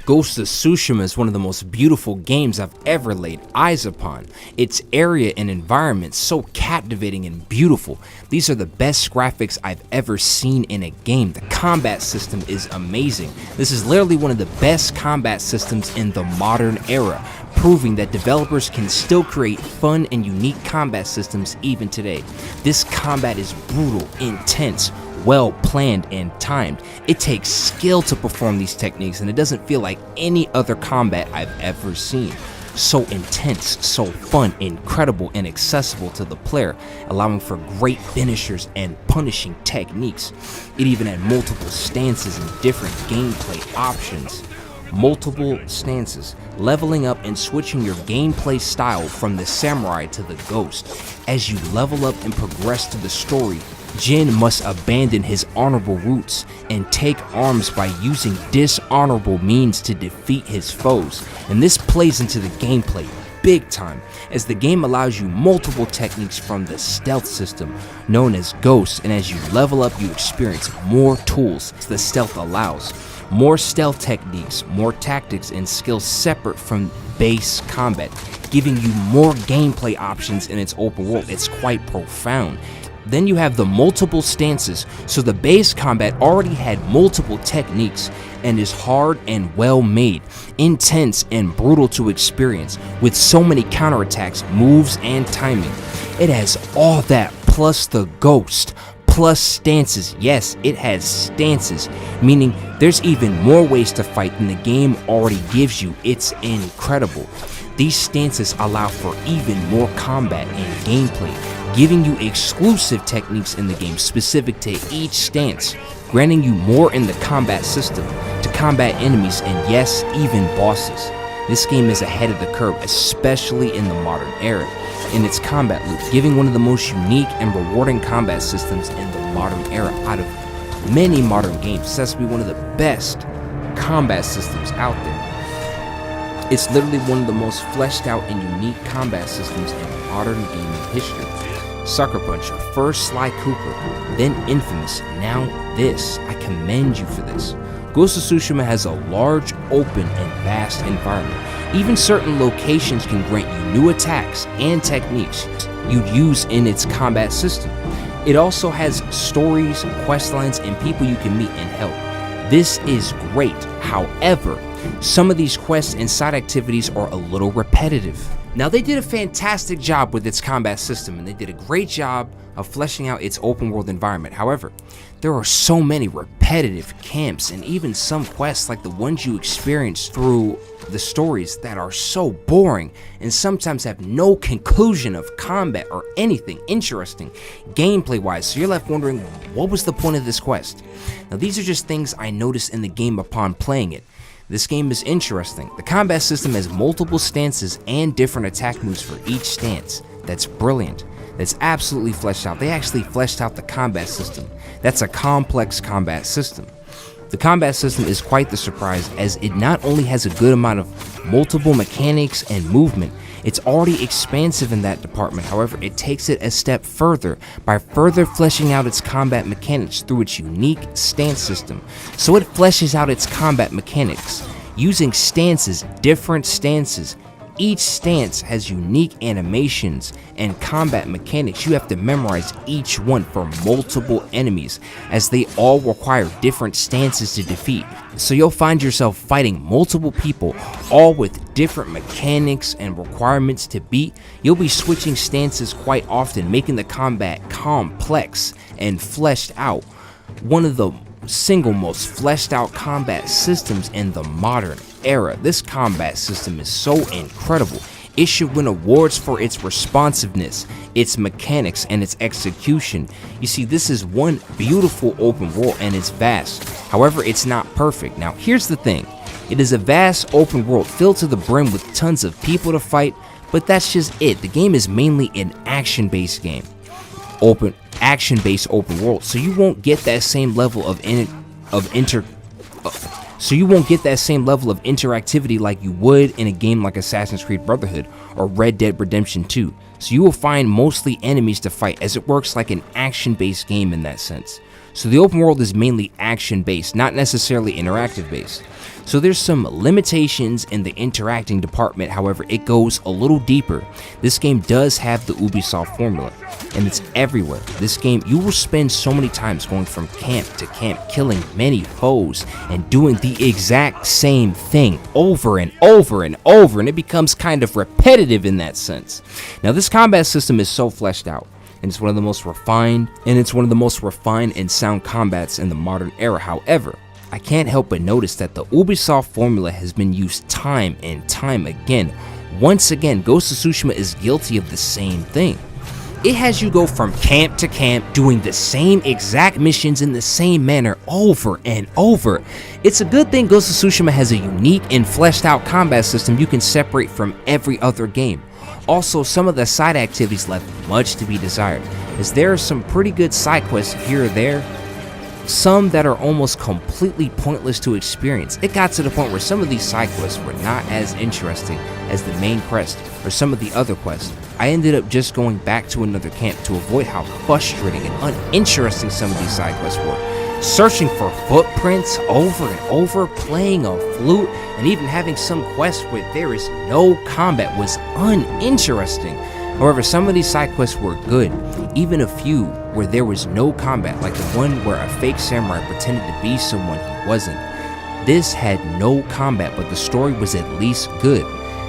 Ghost of Tsushima is one of the most beautiful games I've ever laid eyes upon. Its area and environment so captivating and beautiful. These are the best graphics I've ever seen in a game. The combat system is amazing. This is literally one of the best combat systems in the modern era, proving that developers can still create fun and unique combat systems even today. This combat is brutal, intense, well planned and timed. It takes skill to perform these techniques, and it doesn't feel like any other combat I've ever seen. So intense, so fun, incredible, and accessible to the player, allowing for great finishers and punishing techniques. It even had multiple stances and different gameplay options. Multiple stances, leveling up and switching your gameplay style from the samurai to the ghost. As you level up and progress through the story, Jin must abandon his honorable roots and take arms by using dishonorable means to defeat his foes, and this plays into the gameplay big time, as the game allows you multiple techniques from the stealth system known as Ghost, and as you level up you experience more tools the stealth allows. More stealth techniques, more tactics and skills separate from base combat, giving you more gameplay options in its open world. It's quite profound. Then you have the multiple stances, so the base combat already had multiple techniques and is hard and well made, intense and brutal to experience, with so many counterattacks, moves and timing. It has all that plus the ghost, plus stances. Yes, it has stances, meaning there's even more ways to fight than the game already gives you. It's incredible. These stances allow for even more combat and gameplay, giving you exclusive techniques in the game specific to each stance, granting you more in the combat system to combat enemies and yes, even bosses. This game is ahead of the curve, especially in the modern era, in its combat loop, giving one of the most unique and rewarding combat systems in the modern era. Out of many modern games, this has to be one of the best combat systems out there. It's literally one of the most fleshed out and unique combat systems in modern gaming history. Sucker Punch, first Sly Cooper, then Infamous, now this. I commend you for this. Ghost of Tsushima has a large, open, and vast environment. Even certain locations can grant you new attacks and techniques you'd use in its combat system. It also has stories, quest lines, and people you can meet and help. This is great. However, some of these quests and side activities are a little repetitive. Now, they did a fantastic job with its combat system, and they did a great job of fleshing out its open world environment. However, there are so many repetitive camps and even some quests like the ones you experience through the stories that are so boring and sometimes have no conclusion of combat or anything interesting gameplay wise, so you're left wondering, what was the point of this quest? Now, these are just things I noticed in the game upon playing it. This game is interesting. The combat system has multiple stances and different attack moves for each stance. That's brilliant. That's absolutely fleshed out. They actually fleshed out the combat system. That's a complex combat system. The combat system is quite the surprise, as it not only has a good amount of multiple mechanics and movement, it's already expansive in that department. However, it takes it a step further by further fleshing out its combat mechanics through its unique stance system. So it fleshes out its combat mechanics using stances, different stances. Each stance has unique animations and combat mechanics. You have to memorize each one for multiple enemies, as they all require different stances to defeat. So you'll find yourself fighting multiple people, all with different mechanics and requirements to beat. You'll be switching stances quite often, making the combat complex and fleshed out. One of the single most fleshed out combat systems in the modern era. This combat system is so incredible. It should win awards for its responsiveness, its mechanics, and its execution. You see, this is one beautiful open world and it's vast. However, it's not perfect. Now, here's the thing. It is a vast open world filled to the brim with tons of people to fight, but that's just it. The game is mainly an action-based game. Action-based open world, so you won't get that same level of interactivity like you would in a game like Assassin's Creed Brotherhood or Red Dead Redemption 2. So you will find mostly enemies to fight, as it works like an action-based game in that sense. So the open world is mainly action-based, not necessarily interactive-based. So there's some limitations in the interacting department, however it goes a little deeper. This game does have the Ubisoft formula, and it's everywhere. This game, you will spend so many times going from camp to camp, killing many foes, and doing the exact same thing over and over and over, and it becomes kind of repetitive in that sense. Now this combat system is so fleshed out, and it's one of the most refined, and sound combats in the modern era. However, I can't help but notice that the Ubisoft formula has been used time and time again. Once again, Ghost of Tsushima is guilty of the same thing. It has you go from camp to camp, doing the same exact missions in the same manner over and over. It's a good thing Ghost of Tsushima has a unique and fleshed out combat system you can separate from every other game. Also, some of the side activities left much to be desired, as there are some pretty good side quests here or there, some that are almost completely pointless to experience. It got to the point where some of these side quests were not as interesting as the main quest or some of the other quests. I ended up just going back to another camp to avoid how frustrating and uninteresting some of these side quests were. Searching for footprints over and over, playing a flute, and even having some quests where there is no combat was uninteresting. However, some of these side quests were good, even a few where there was no combat, like the one where a fake samurai pretended to be someone he wasn't. This had no combat, but the story was at least good.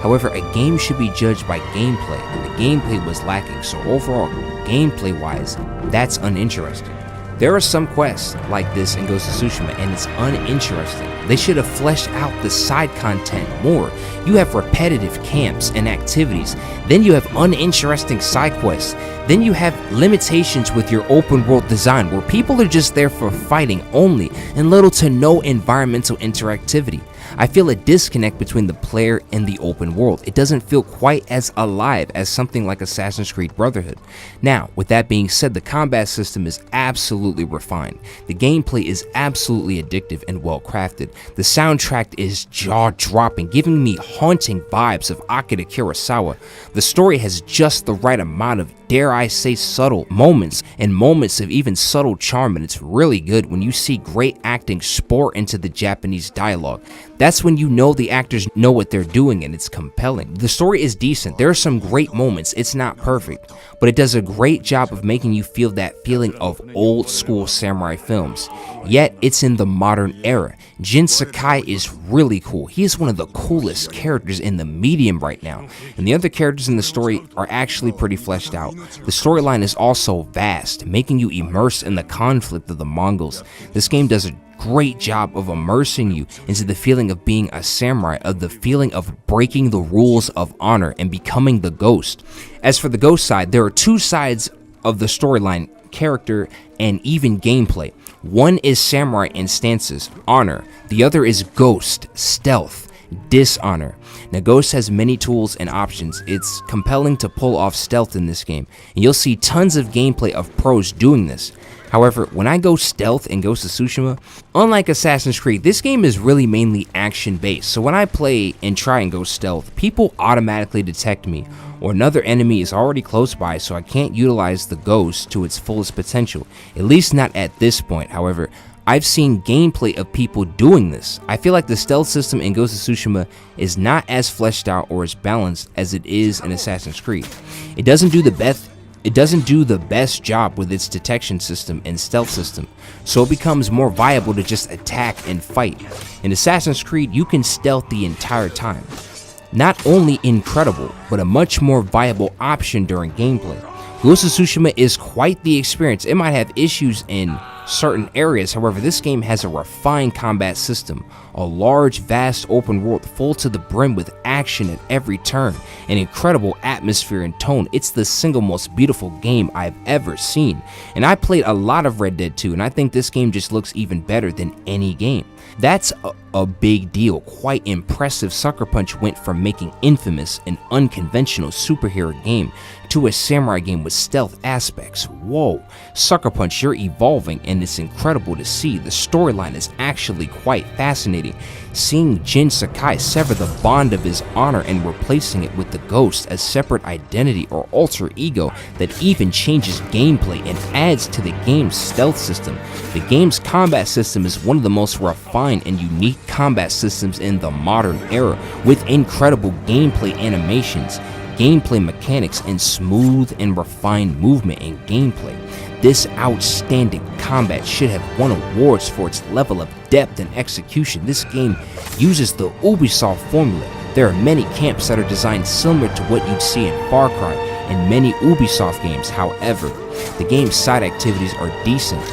However, a game should be judged by gameplay, and the gameplay was lacking, so overall, gameplay-wise, that's uninteresting. There are some quests like this in Ghost of Tsushima, and it's uninteresting. They should have fleshed out the side content more. You have repetitive camps and activities, then you have uninteresting side quests, then you have limitations with your open world design where people are just there for fighting only and little to no environmental interactivity. I feel a disconnect between the player and the open world. It doesn't feel quite as alive as something like Assassin's Creed Brotherhood. Now, with that being said, the combat system is absolutely refined. The gameplay is absolutely addictive and well crafted. The soundtrack is jaw-dropping, giving me haunting vibes of Akira Kurosawa. The story has just the right amount of, dare I say, subtle moments, and moments of even subtle charm, and it's really good when you see great acting spore into the Japanese dialogue. That's when you know the actors know what they're doing, and it's compelling. The story is decent. There are some great moments. It's not perfect, but it does a great job of making you feel that feeling of old school samurai films. Yet it's in the modern era. Jin Sakai is really cool. He is one of the coolest characters in the medium right now, and the other characters in the story are actually pretty fleshed out. The storyline is also vast, making you immersed in the conflict of the Mongols. This game does a great job of immersing you into the feeling of being a samurai, of the feeling of breaking the rules of honor and becoming the ghost. As for the ghost side, there are two sides of the storyline, character and even gameplay. One is samurai and stances, honor. The other is ghost, stealth, dishonor. Now Ghost has many tools and options. It's compelling to pull off stealth in this game, and you'll see tons of gameplay of pros doing this. However, when I go stealth in Ghost of Tsushima, unlike Assassin's Creed, this game is really mainly action based. So when I play and try and go stealth, people automatically detect me, or another enemy is already close by, so I can't utilize the ghost to its fullest potential, at least not at this point. However, I've seen gameplay of people doing this. I feel like the stealth system in Ghost of Tsushima is not as fleshed out or as balanced as it is in Assassin's Creed. It doesn't do the best job with its detection system and stealth system, so it becomes more viable to just attack and fight. In Assassin's Creed, you can stealth the entire time. Not only incredible, but a much more viable option during gameplay. Ghost of Tsushima is quite the experience. It might have issues in certain areas, however this game has a refined combat system, a large vast open world full to the brim with action at every turn, an incredible atmosphere and tone. It's the single most beautiful game I've ever seen, and I played a lot of Red Dead 2 and I think this game just looks even better than any game. That's a big deal. Quite impressive. Sucker Punch went from making Infamous an unconventional superhero game to a samurai game with stealth aspects. Whoa, Sucker Punch, you're evolving, and and it's incredible to see. The storyline is actually quite fascinating. Seeing Jin Sakai sever the bond of his honor and replacing it with the Ghost, a separate identity or alter ego that even changes gameplay and adds to the game's stealth system. The game's combat system is one of the most refined and unique combat systems in the modern era, with incredible gameplay animations, gameplay mechanics, and smooth and refined movement and gameplay. This outstanding combat should have won awards for its level of depth and execution. This game uses the Ubisoft formula. There are many camps that are designed similar to what you'd see in Far Cry and many Ubisoft games. However, the game's side activities are decent.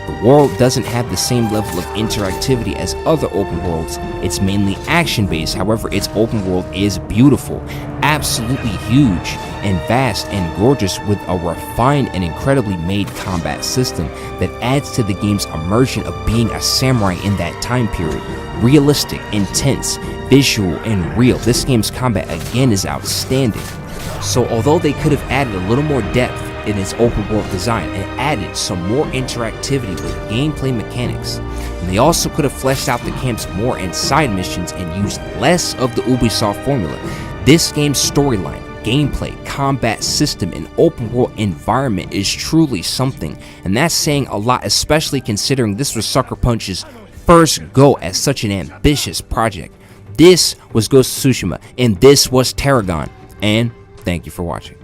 The world doesn't have the same level of interactivity as other open worlds. It's mainly action-based, however its open world is beautiful, absolutely huge and vast and gorgeous, with a refined and incredibly made combat system that adds to the game's immersion of being a samurai in that time period. Realistic, intense, visual, and real. This game's combat again is outstanding. So although they could have added a little more depth in its open world design and added some more interactivity with gameplay mechanics, and they also could have fleshed out the camps more and side missions and used less of the Ubisoft formula, this game's storyline, gameplay, combat system, and open world environment is truly something, and that's saying a lot, especially considering this was Sucker Punch's first go at such an ambitious project. This was Ghost of Tsushima, and this was Tarragon, and thank you for watching.